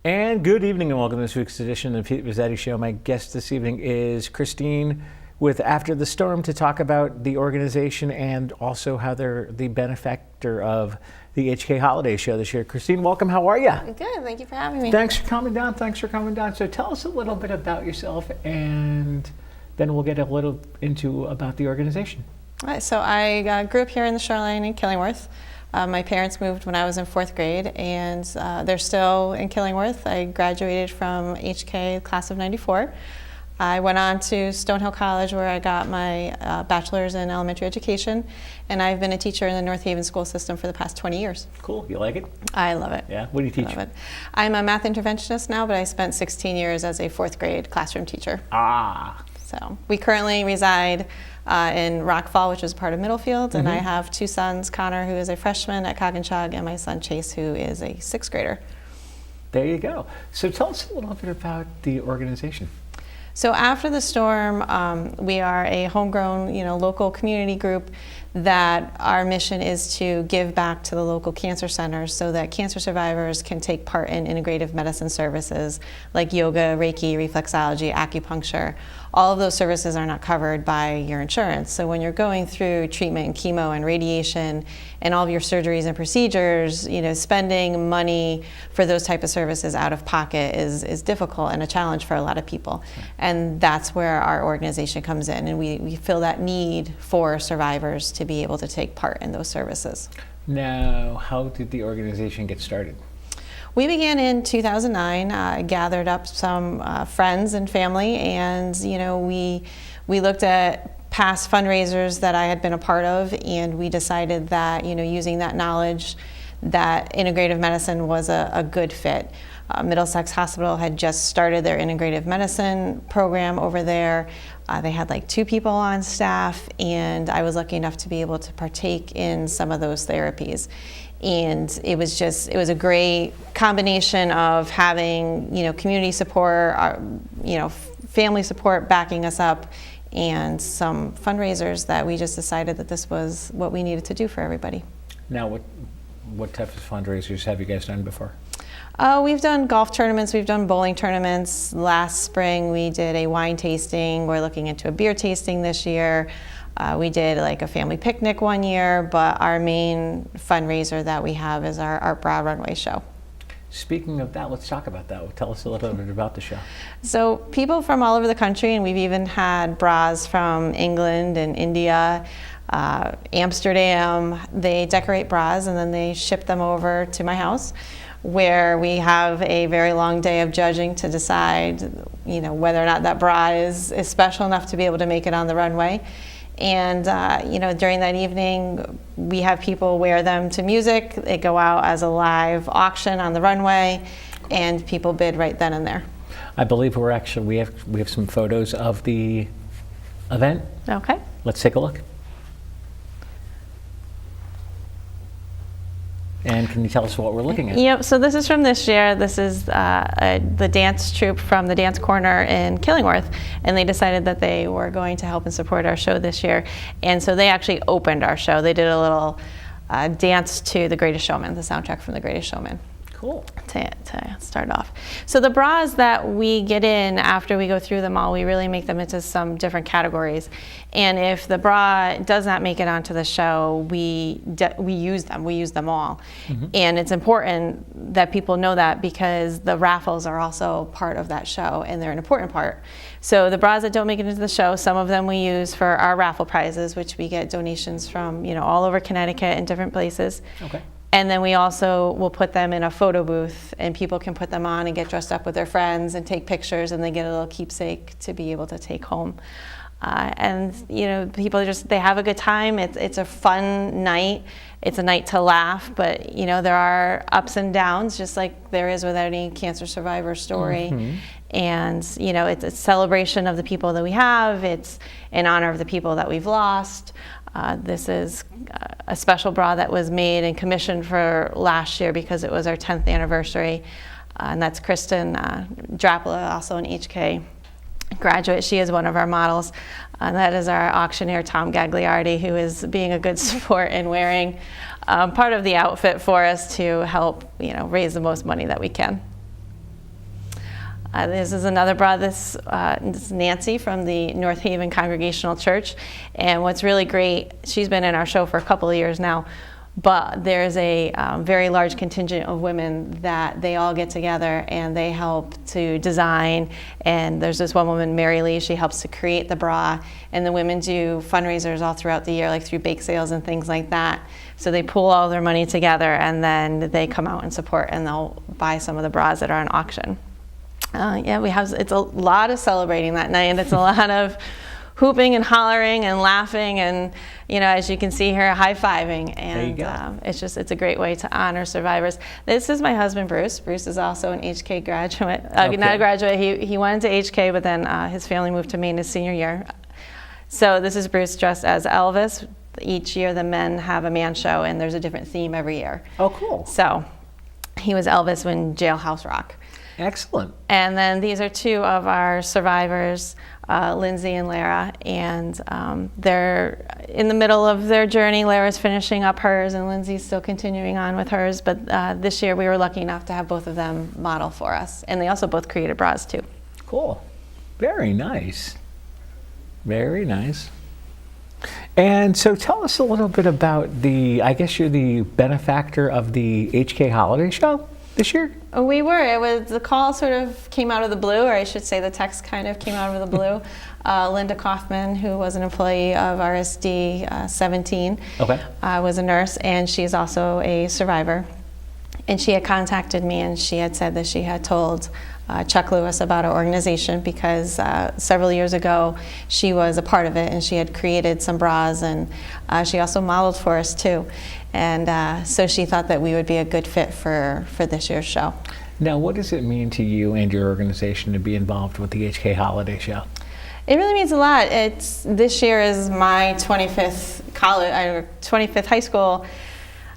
And good evening and welcome to this week's edition of the Pete Mezzetti Show. My guest this evening is Christine with After the Storm to talk about the organization and also how they're the benefactor of the HK Holiday Show this year. Christine, welcome. How are you? Good. Thank you for having me. Thanks for coming down. So tell us a little bit about yourself and then we'll get a little into about the organization. All right, so I grew up here in the Shoreline in Killingworth. My parents moved when I was in 4th grade, and they're still in Killingworth. I graduated from HK class of '94. I went on to Stonehill College where I got my bachelor's in elementary education, and I've been a teacher in the North Haven school system for the past 20 years. Cool. You like it? I love it. Yeah? What do you teach? I love it. I'm a math interventionist now, but I spent 16 years as a 4th grade classroom teacher. Ah. So we currently reside in Rockfall, which is part of Middlefield, and I have 2 sons, Connor, who is a freshman at Coggins, and my son Chase, who is a 6th grader. There you go. So tell us a little bit about the organization. So After the Storm, we are a homegrown, local community group that our mission is to give back to the local cancer centers so that cancer survivors can take part in integrative medicine services like yoga, Reiki, reflexology, acupuncture. All of those services are not covered by your insurance. So when you're going through treatment and chemo and radiation and all of your surgeries and procedures, spending money for those type of services out of pocket is difficult and a challenge for a lot of people. And that's where our organization comes in, and we feel that need for survivors to be able to take part in those services. Now, how did the organization get started? We began in 2009, gathered up some friends and family, and we looked at past fundraisers that I had been a part of, and we decided that using that knowledge, that integrative medicine was a good fit. Middlesex Hospital had just started their integrative medicine program over there. They had like 2 people on staff, and I was lucky enough to be able to partake in some of those therapies. And it was a great combination of having, community support, family support backing us up, and some fundraisers that we just decided that this was what we needed to do for everybody. Now, what type of fundraisers have you guys done before? We've done golf tournaments, we've done bowling tournaments. Last spring we did a wine tasting. We're looking into a beer tasting this year. We did like a family picnic one year, but our main fundraiser that we have is our Art Bra Runway show. Speaking of that, let's talk about that. Tell us a little bit about the show. So people from all over the country, and we've even had bras from England and India, Amsterdam, they decorate bras and then they ship them over to my house, where we have a very long day of judging to decide, whether or not that bra is special enough to be able to make it on the runway. And during that evening, we have people wear them to music. They go out as a live auction on the runway, and people bid right then and there. I believe we have some photos of the event. Okay. Let's take a look. And can you tell us what we're looking at? Yep, so this is from this year. This is the dance troupe from the Dance Corner in Killingworth, and they decided that they were going to help and support our show this year. And so they actually opened our show. They did a little dance to The Greatest Showman, the soundtrack from The Greatest Showman. Cool. To start off. So the bras that we get in after we go through them all, we really make them into some different categories. And if the bra does not make it onto the show, we use them. We use them all. And it's important that people know that, because the raffles are also part of that show, and they're an important part. So the bras that don't make it into the show, some of them we use for our raffle prizes, which we get donations from all over Connecticut and different places. Okay. And then we also will put them in a photo booth, and people can put them on and get dressed up with their friends and take pictures, and they get a little keepsake to be able to take home. And people they have a good time. It's a fun night. It's a night to laugh, but there are ups and downs, just like there is with any cancer survivor story. And it's a celebration of the people that we have. It's in honor of the people that we've lost. This is a special bra that was made and commissioned for last year because it was our 10th anniversary. And that's Kristen Drapula, also an HK graduate. She is one of our models. And that is our auctioneer, Tom Gagliardi, who is being a good sport and wearing part of the outfit for us to help raise the most money that we can. This is another bra. This is Nancy from the North Haven Congregational Church. And what's really great, she's been in our show for a couple of years now, but there's a very large contingent of women that they all get together and they help to design. And there's this one woman, Mary Lee, she helps to create the bra. And the women do fundraisers all throughout the year, like through bake sales and things like that. So they pool all their money together and then they come out and support, and they'll buy some of the bras that are on auction. It's a lot of celebrating that night, and it's a lot of hooping and hollering and laughing, and as you can see here, high-fiving, and it's a great way to honor survivors. This is my husband, Bruce. Bruce is also an HK graduate. Not a graduate, he went into HK, but then his family moved to Maine his senior year. So this is Bruce dressed as Elvis. Each year the men have a man show, and there's a different theme every year. Oh, cool. So he was Elvis in Jailhouse Rock. Excellent. And then these are two of our survivors, Lindsay and Lara, and they're in the middle of their journey. Lara's finishing up hers, and Lindsay's still continuing on with hers. But this year we were lucky enough to have both of them model for us, and they also both created bras too. Cool. Very nice. Very nice. And so tell us a little bit about I guess you're the benefactor of the HK Holiday Show this year? We were. The call sort of came out of the blue, or I should say the text kind of came out of the blue. Linda Kaufman, who was an employee of RSD 17, was a nurse, and she's also a survivor. And she had contacted me, and she had said that she had told Chuck Lewis about our organization because several years ago she was a part of it, and she had created some bras, and she also modeled for us too. And so she thought that we would be a good fit for this year's show. Now, what does it mean to you and your organization to be involved with the HK Holiday Show? It really means a lot. This year is my 25th high school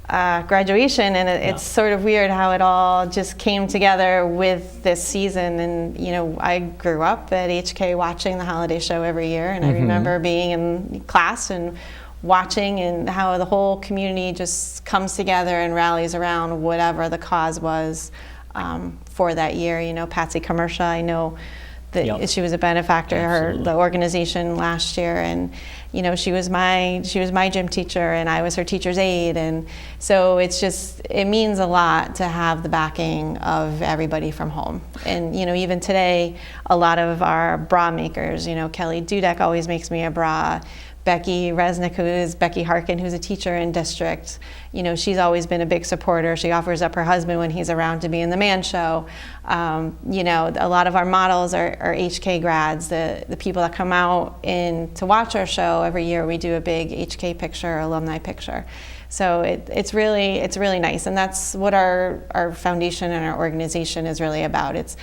graduation, and it's sort of weird how it all just came together with this season. And I grew up at HK watching the holiday show every year, and I remember being in class and watching, and how the whole community just comes together and rallies around whatever the cause was for that year. Patsy Commercia, I know that she was a benefactor, the organization last year, and she was my gym teacher, and I was her teacher's aide, and so it means a lot to have the backing of everybody from home. And even today, a lot of our bra makers, Kelly Dudek always makes me a bra. Becky Resnick, Becky Harkin, who's a teacher in district, she's always been a big supporter. She offers up her husband when he's around to be in the man show. A lot of our models are HK grads. The people that come out to watch our show every year, we do a big HK picture, alumni picture. So it's really nice, and that's what our foundation and our organization is really about. It's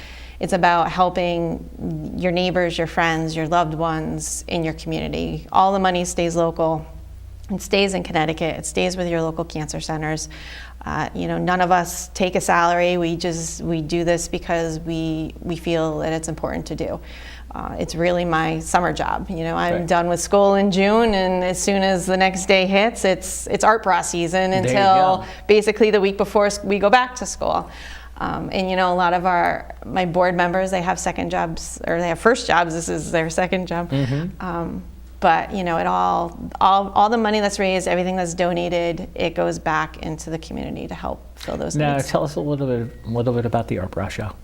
about helping your neighbors, your friends, your loved ones in your community. All the money stays local. It stays in Connecticut. It stays with your local cancer centers. None of us take a salary. We do this because we feel that it's important to do. It's really my summer job. I'm done with school in June, and as soon as the next day hits, it's art bra season until basically the week before we go back to school. And a lot of my board members, they have second jobs, or they have first jobs. This is their second job. But all the money that's raised, everything that's donated, it goes back into the community to help fill those needs. Now, tell us a little bit about the art bra show.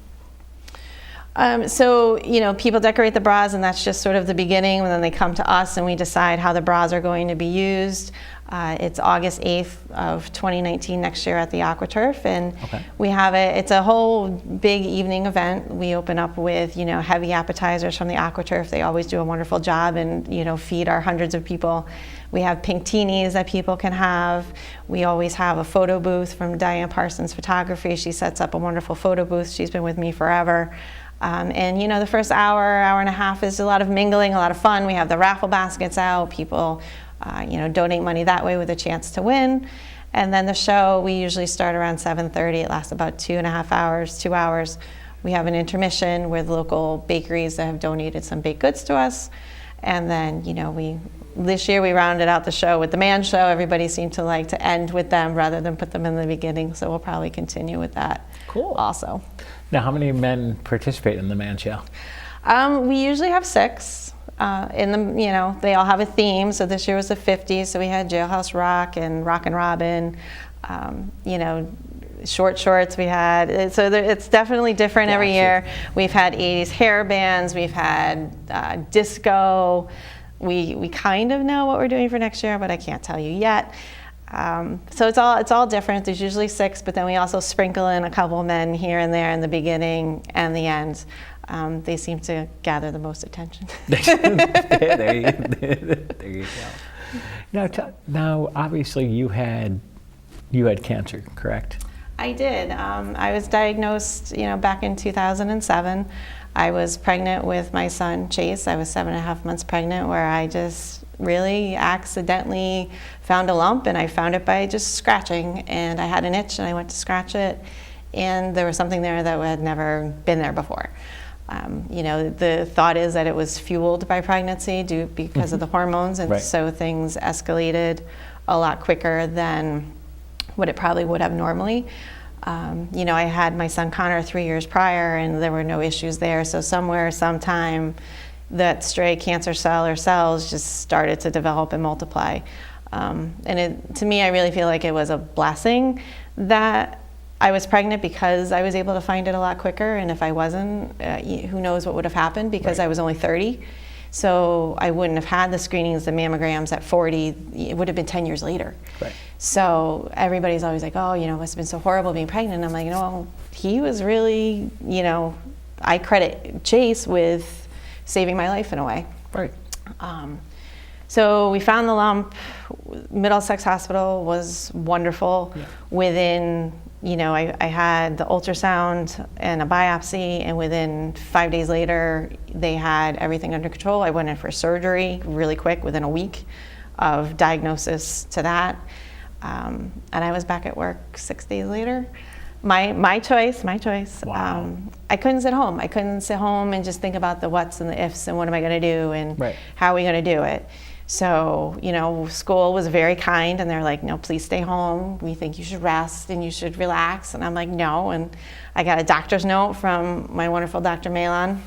So people decorate the bras, and that's just sort of the beginning. And then they come to us, and we decide how the bras are going to be used. It's August 8th of 2019 next year at the AquaTurf, and we have it's a whole big evening event. We open up with heavy appetizers from the AquaTurf. They always do a wonderful job and feed our hundreds of people. We have pink teenies that people can have. We always have a photo booth from Diane Parsons Photography. She sets up a wonderful photo booth. She's been with me forever. And the first hour and a half is a lot of mingling, a lot of fun. We have the raffle baskets out. People donate money that way with a chance to win. And then the show, we usually start around 7:30. It lasts about 2.5 hours, 2 hours. We have an intermission with local bakeries that have donated some baked goods to us. And then, this year we rounded out the show with the man show. Everybody seemed to like to end with them rather than put them in the beginning. So we'll probably continue with that. Cool. Also. Now, how many men participate in the man show? We usually have 6. They all have a theme. So this year was the 50s. So we had Jailhouse Rock and Rockin' Robin. Short shorts we had. So it's definitely different every year. We've had 80s hair bands. We've had disco. We kind of know what we're doing for next year, but I can't tell you yet. So it's all different. There's usually 6, but then we also sprinkle in a couple men here and there in the beginning and the end. They seem to gather the most attention. there you go. Now, obviously, you had cancer, correct? I did. I was diagnosed, back in 2007. I was pregnant with my son, Chase. I was 7.5 months pregnant, where I just really accidentally found a lump, and I found it by just scratching. And I had an itch, and I went to scratch it, and there was something there that had never been there before. The thought is that it was fueled by pregnancy because of the hormones, and so things escalated a lot quicker than what it probably would have normally. I had my son Connor 3 years prior, and there were no issues there. So sometime, that stray cancer cell or cells just started to develop and multiply. To me, I really feel like it was a blessing that I was pregnant, because I was able to find it a lot quicker. And if I wasn't, who knows what would have happened, because I was only 30. So I wouldn't have had the screenings, the mammograms at 40. It would have been 10 years later. Right. So everybody's always like, oh, it must have been so horrible being pregnant. And I'm like, he was really, I credit Chase with saving my life in a way. Right. So we found the lump. Middlesex Hospital was wonderful. Yeah. Within, I had the ultrasound and a biopsy, and within 5 days later, they had everything under control. I went in for surgery really quick, within a week of diagnosis to that. And I was back at work 6 days later. My choice. Wow. I couldn't sit home. I couldn't sit home and just think about the whats and the ifs and what am I going to do and how are we going to do it. So, school was very kind, and they're like, no, please stay home. We think you should rest and you should relax. And I'm like, no. And I got a doctor's note from my wonderful Dr. Malon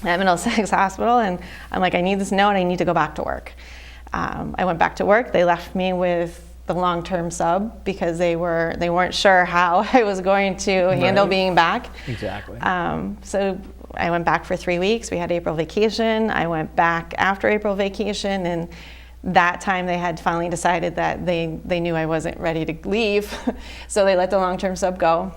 at Middlesex Hospital, and I'm like, I need this note. I need to go back to work. I went back to work. They left me with the long-term sub, because they weren't sure how I was going to handle being back. Exactly. So I went back for 3 weeks. We had April vacation. I went back after April vacation, and that time they had finally decided that they knew I wasn't ready to leave. So they let the long-term sub go.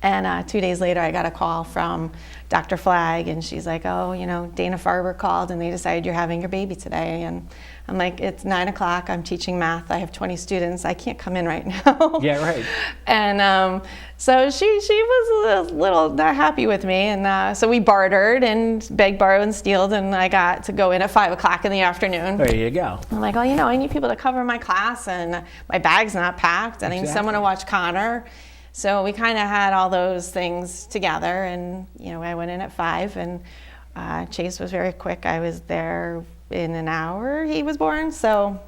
And 2 days later, I got a call from Dr. Flagg, and she's like, oh, Dana Farber called, and they decided you're having your baby today. And I'm like, it's 9 o'clock. I'm teaching math. I have 20 students. I can't come in right now. Yeah, right. And so she was a little not happy with me. And so we bartered and begged, borrowed, and stealed. And I got to go in at 5 o'clock in the afternoon. There you go. I'm like, I need people to cover my class, and my bag's not packed. And I need someone to watch Connor. So we kind of had all those things together, and I went in at 5, and Chase was very quick. I was there in an hour. He was born, so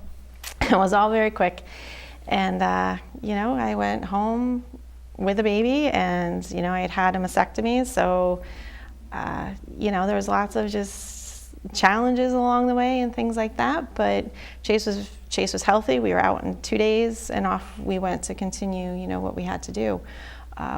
it was all very quick. And I went home with a baby, and I had a mastectomy, so there was lots of just challenges along the way and things like that. But Chase was healthy. We were out in 2 days, and off we went to continue, what we had to do.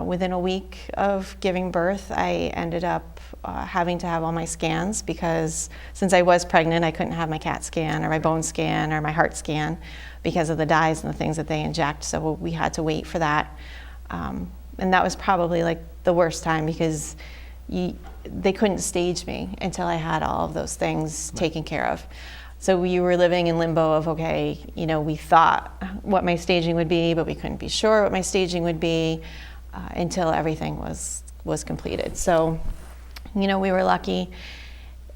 Within a week of giving birth, I ended up having to have all my scans, because since I was pregnant, I couldn't have my CAT scan or my bone scan or my heart scan because of the dyes and the things that they inject. So we had to wait for that. And that was probably like the worst time, because they couldn't stage me until I had all of those things taken care of. So we were living in limbo of, okay, we thought what my staging would be, but we couldn't be sure what my staging would be until everything was completed. So, we were lucky.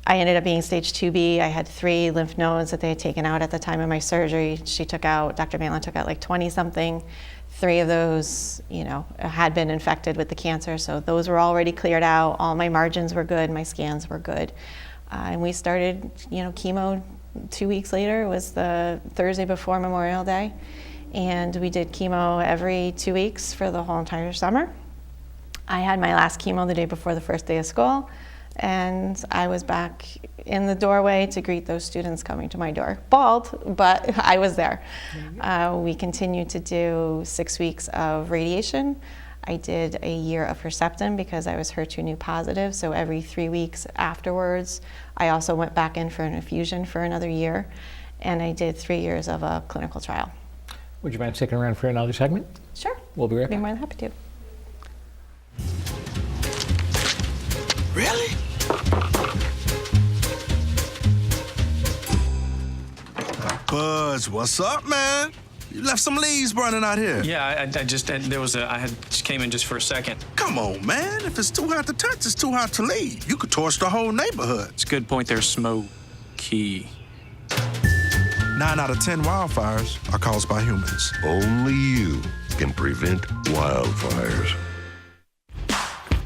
I ended up being stage 2B. I had 3 lymph nodes that they had taken out at the time of my surgery. Dr. Malin took out like 20 something. 3 of those, had been infected with the cancer. So those were already cleared out. All my margins were good. My scans were good. And we started, chemo 2 weeks later. It was the Thursday before Memorial Day. And we did chemo every 2 weeks for the whole entire summer. I had my last chemo the day before the first day of school, and I was back in the doorway to greet those students coming to my door. Bald, but I was there. We continued to do 6 weeks of radiation. I did a year of Herceptin because I was HER2 positive, so every 3 weeks afterwards, I also went back in for an infusion for another year, and I did 3 years of a clinical trial. Would you mind sticking around for another segment? Sure. We'll be right I'd be back. more than happy to. Really? Buzz, what's up, man? You left some leaves burning out here. Yeah, I just came in just for a second. Come on, man. If it's too hot to touch, it's too hot to leave. You could torch the whole neighborhood. It's a good point there, smoky. 9 out of 10 wildfires are caused by humans. Only you can prevent wildfires.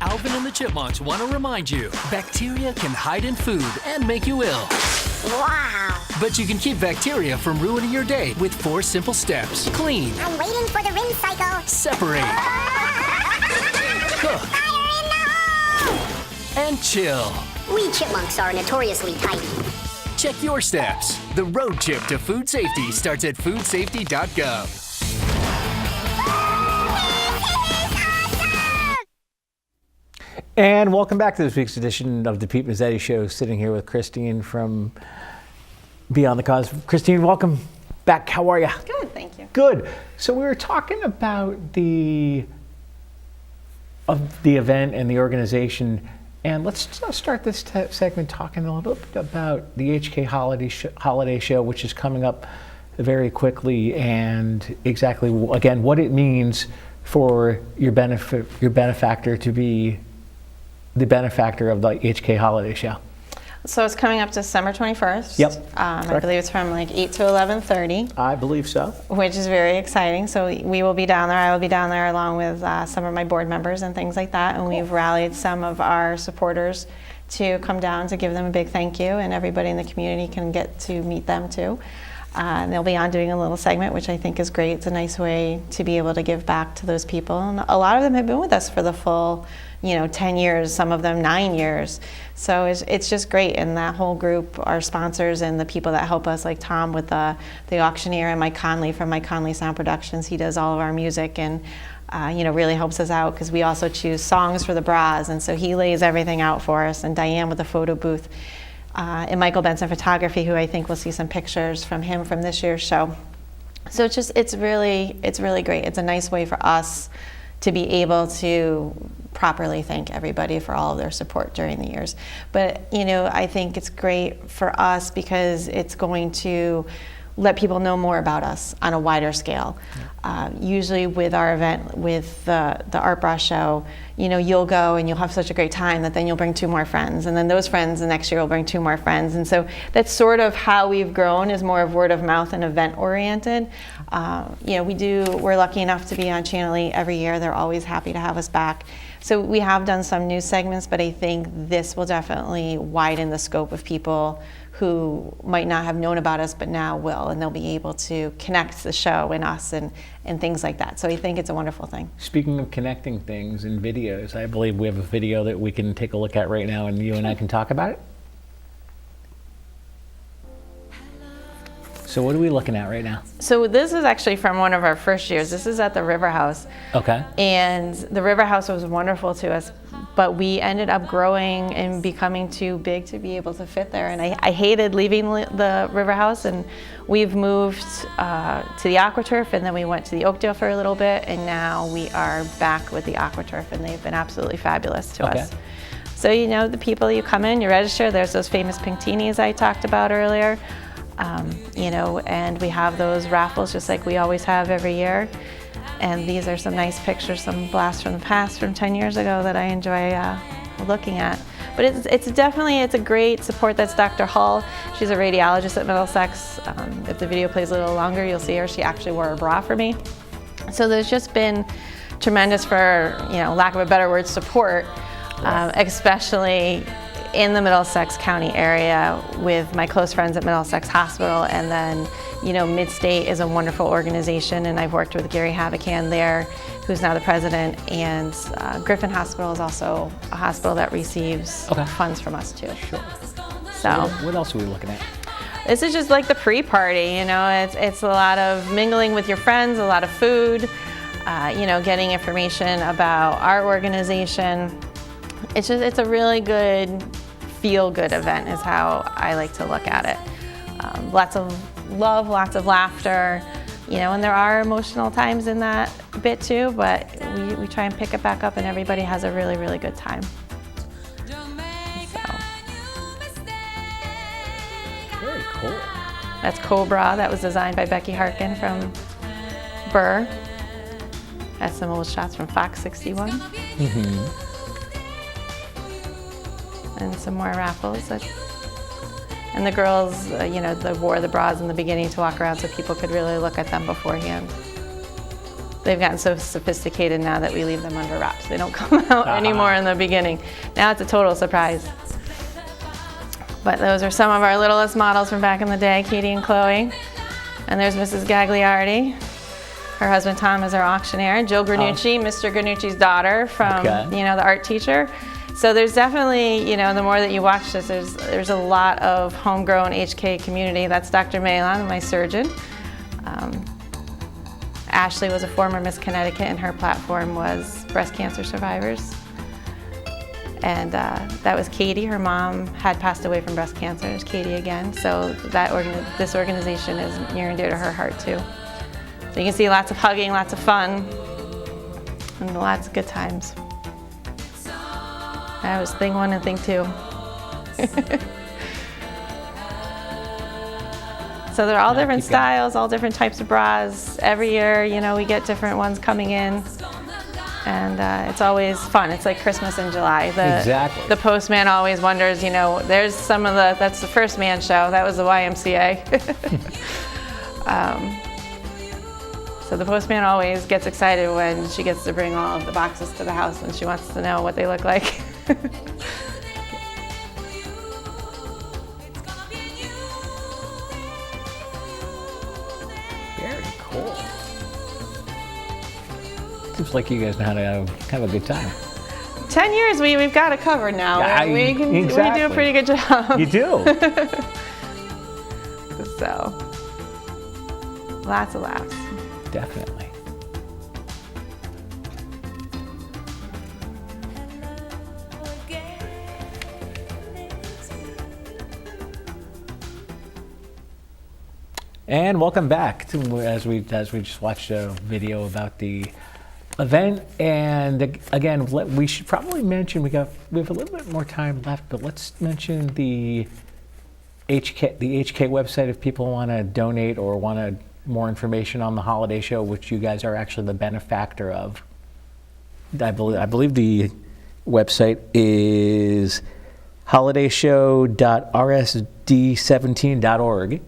Alvin and the Chipmunks want to remind you, bacteria can hide in food and make you ill. Wow. But you can keep bacteria from ruining your day with 4 simple steps. Clean. I'm waiting for the rinse cycle. Separate. Cook. Fire in the hole! And chill. We chipmunks are notoriously tidy. Check your steps. The road trip to food safety starts at foodsafety.gov. And welcome back to this week's edition of the Pete Mezzetti Show. Sitting here with Christine from Beyond the Cause. Christine, welcome back. How are you? Good, thank you. Good. So we were talking about the event and the organization, and let's start this segment talking a little bit about the HK Holiday Show, which is coming up very quickly, and exactly again what it means for your benefactor to be the benefactor of the HK Holiday Show. So it's coming up December 21st. Yep. I believe it's from like 8 to 11:30. I believe so. Which is very exciting. So we will be down there. I will be down there along with some of my board members and things like that. And we've rallied some of our supporters to come down to give them a big thank you. And everybody in the community can get to meet them too. And they'll be on doing a little segment, which I think is great. It's a nice way to be able to give back to those people. And a lot of them have been with us for the full 10 years, some of them 9 years. So it's just great. And that whole group, our sponsors and the people that help us, like Tom with the auctioneer, and Mike Conley from Mike Conley Sound Productions. He does all of our music and really helps us out because we also choose songs for the bras. And so he lays everything out for us. And Diane with the photo booth. And Michael Benson Photography, who I think we'll see some pictures from him from this year's show. So it's really great. It's a nice way for us to be able to properly thank everybody for all of their support during the years. But I think it's great for us because it's going to let people know more about us on a wider scale. Usually with our event, with the Art Bra Show, you'll go and you'll have such a great time that then you'll bring 2 more friends, and then those friends the next year will bring 2 more friends. And so that's sort of how we've grown, is more of word of mouth and event oriented. We're lucky enough to be on Channel 8 every year. They're always happy to have us back. So we have done some news segments, but I think this will definitely widen the scope of people who might not have known about us but now will, and they'll be able to connect the show and us and things like that. So I think it's a wonderful thing. Speaking of connecting things and videos, I believe we have a video that we can take a look at right now, and you and I can talk about it. So what are we looking at right now? So this is actually from one of our first years. This is at the River House. Okay. And the River House was wonderful to us, but we ended up growing and becoming too big to be able to fit there. And I hated leaving the River House, and we've moved to the AquaTurf, and then we went to the Oakdale for a little bit, and now we are back with the AquaTurf, and they've been absolutely fabulous to us. So the people, you come in, you register, there's those famous pink teenies I talked about earlier. And we have those raffles just like we always have every year. And these are some nice pictures, some blasts from the past from 10 years ago that I enjoy looking at. But it's a great support. That's Dr. Hull. She's a radiologist at Middlesex. If the video plays a little longer, you'll see her. She actually wore a bra for me. So there's just been tremendous, for lack of a better word, support, especially in the Middlesex County area with my close friends at Middlesex Hospital, and then, you know, Midstate is a wonderful organization, and I've worked with Gary Havacan there, who's now the president, and Griffin Hospital is also a hospital that receives funds from us too. Sure. So What else are we looking at? this is just like the pre-party, you know, it's a lot of mingling with your friends, a lot of food, you know, getting information about our organization. It's a really good, feel-good event is how I like to look at it. Lots of love, lots of laughter, you know, and there are emotional times in that bit too, but we try and pick it back up and everybody has a really, really good time. So. Very cool. That's Cobra. That was designed by Becky Harkin from Burr. That's some old shots from Fox 61. Mm-hmm. And some more raffles. And the girls, you know, they wore the bras in the beginning to walk around so people could really look at them beforehand. They've gotten so sophisticated now that we leave them under wraps. They don't come out anymore in the beginning. Now it's a total surprise. But those are some of our littlest models from back in the day, Katie and Chloe. And there's Mrs. Gagliardi. Her husband Tom is our auctioneer. Jill Granucci, Mr. Granucci's daughter from, you know, the art teacher. So there's definitely, you know, the more that you watch this, there's a lot of homegrown HK community. That's Dr. Malon, my surgeon. Ashley was a former Miss Connecticut, and her platform was breast cancer survivors. And that was Katie. Her mom had passed away from breast cancer. There's Katie again. So this organization is near and dear to her heart too. So you can see lots of hugging, lots of fun, and lots of good times. That was thing one and thing two. So they're all different styles, all different types of bras. Every year, you know, we get different ones coming in. And it's always fun. It's like Christmas in July. Exactly. The postman always wonders, you know, there's some of that's the First Man show. That was the YMCA. So the postman always gets excited when she gets to bring all of the boxes to the house and she wants to know what they look like. Very cool. Seems like you guys know how to have a good time. 10 years, we've got it covered now. We do a pretty good job. You do. So, lots of laughs. Definitely. And welcome back to as we just watched a video about the event. And again, we should probably mention we have a little bit more time left, but let's mention the HK website if people want to donate or want more information on the holiday show, which you guys are actually the benefactor of. I believe the website is holidayshow.rsd17.org.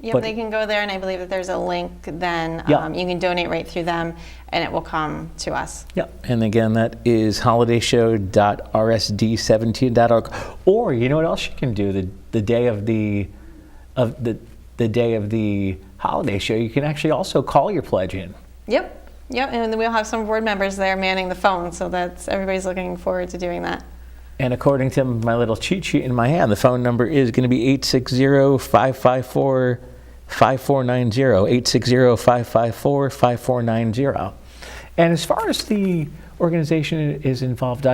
Yep, they can go there, and I believe that there's a link then. You can donate right through them, and it will come to us. Yep, and again, that is holidayshow.rsd17.org. Or you know what else you can do? The day of the holiday show, you can actually also call your pledge in. Yep, and then we'll have some board members there manning the phone, so everybody's looking forward to doing that. And according to my little cheat sheet in my hand, the phone number is going to be 860-554-5490, 860-554-5490. And as far as the organization is involved,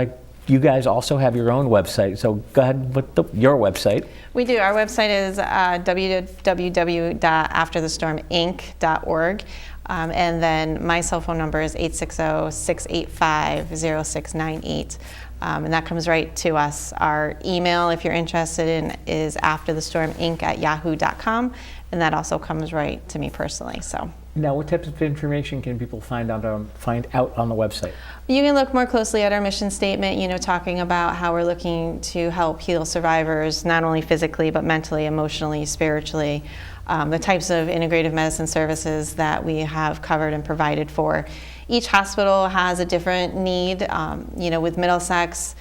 you guys also have your own website. So go ahead with your website. We do. Our website is www.afterthestorminc.org. And then my cell phone number is 860-685-0698. And that comes right to us. Our email, if you're interested in, is afterthestorminc@yahoo.com, and that also comes right to me personally. So. Now, what types of information can people find out on the website? You can look more closely at our mission statement, you know, talking about how we're looking to help heal survivors, not only physically, but mentally, emotionally, spiritually. The types of integrative medicine services that we have covered and provided for. Each hospital has a different need. You know, with Middlesex,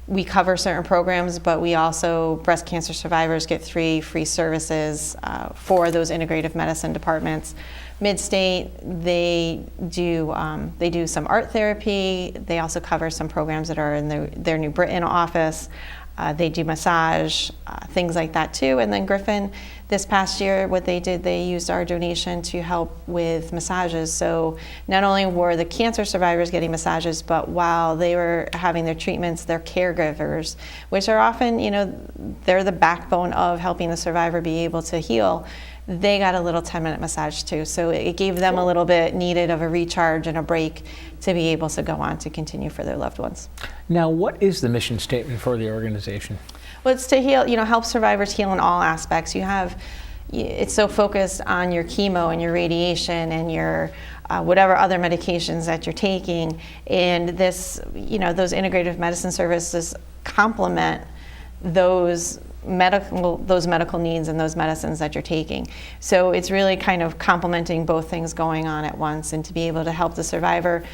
we cover certain programs, but we also, breast cancer survivors get 3 free services for those integrative medicine departments. Mid-state, they do some art therapy. They also cover some programs that are in their New Britain office. They do massage, things like that too. And then Griffin, this past year, what they did, they used our donation to help with massages. So not only were the cancer survivors getting massages, but while they were having their treatments, their caregivers, which are often, they're the backbone of helping the survivor be able to heal, they got a little 10-minute massage too. So it gave them a little bit needed of a recharge and a break to be able to go on to continue for their loved ones. Now, what is the mission statement for the organization? Well, it's to heal, help survivors heal in all aspects. It's so focused on your chemo and your radiation and your whatever other medications that you're taking. And this, those integrative medicine services complement those medical needs and those medicines that you're taking. So it's really kind of complementing both things going on at once, and to be able to help the survivor,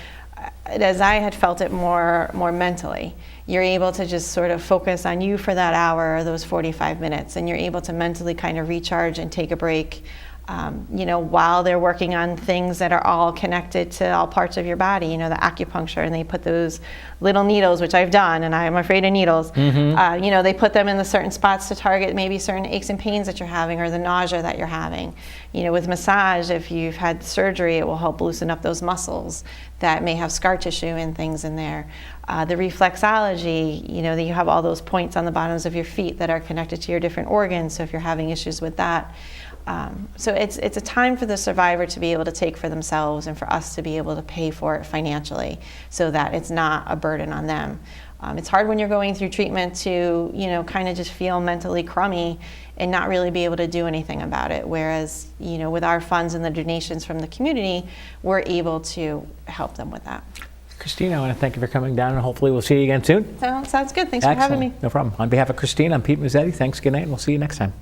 as I had felt it more mentally. You're able to just sort of focus on you for that hour or those 45 minutes, and you're able to mentally kind of recharge and take a break, while they're working on things that are all connected to all parts of your body, the acupuncture, and they put those little needles, which I've done, and I'm afraid of needles. They put them in the certain spots to target maybe certain aches and pains that you're having, or the nausea that you're having. With massage, if you've had surgery, it will help loosen up those muscles that may have scar tissue and things in there. The reflexology, that you have all those points on the bottoms of your feet that are connected to your different organs, so if you're having issues with that. So it's a time for the survivor to be able to take for themselves, and for us to be able to pay for it financially, so that it's not a burden on them. It's hard when you're going through treatment to, kind of just feel mentally crummy and not really be able to do anything about it. Whereas, with our funds and the donations from the community, we're able to help them with that. Christine, I want to thank you for coming down, and hopefully we'll see you again soon. Sounds good. Thanks for having me. No problem. On behalf of Christine, I'm Pete Mezzetti. Thanks, good night, and we'll see you next time.